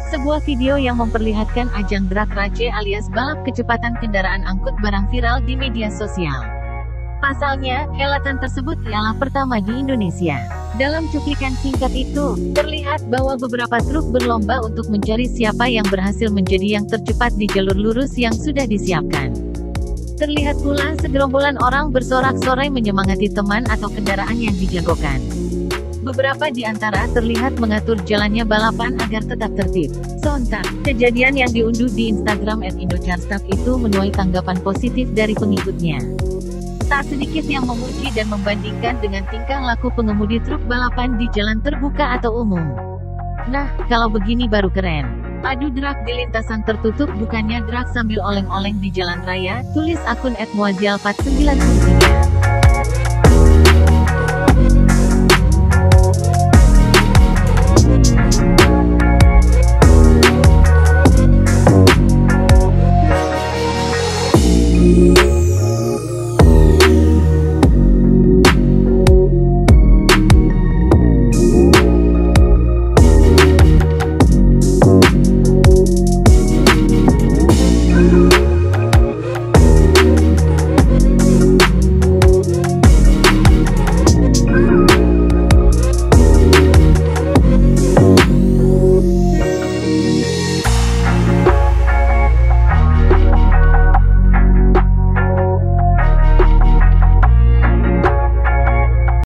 Sebuah video yang memperlihatkan ajang drag race alias balap kecepatan kendaraan angkut barang viral di media sosial. Pasalnya, helatan tersebut ialah pertama di Indonesia. Dalam cuplikan singkat itu, terlihat bahwa beberapa truk berlomba untuk mencari siapa yang berhasil menjadi yang tercepat di jalur lurus yang sudah disiapkan. Terlihat pula segerombolan orang bersorak-sorai menyemangati teman atau kendaraan yang dijagokan. Beberapa di antara terlihat mengatur jalannya balapan agar tetap tertib. Sontak, kejadian yang diunduh di Instagram @indocharstuff itu menuai tanggapan positif dari pengikutnya. Tak sedikit yang memuji dan membandingkan dengan tingkah laku pengemudi truk balapan di jalan terbuka atau umum. Nah, kalau begini baru keren. Adu drag di lintasan tertutup bukannya drag sambil oleng-oleng di jalan raya, tulis akun @muazial493.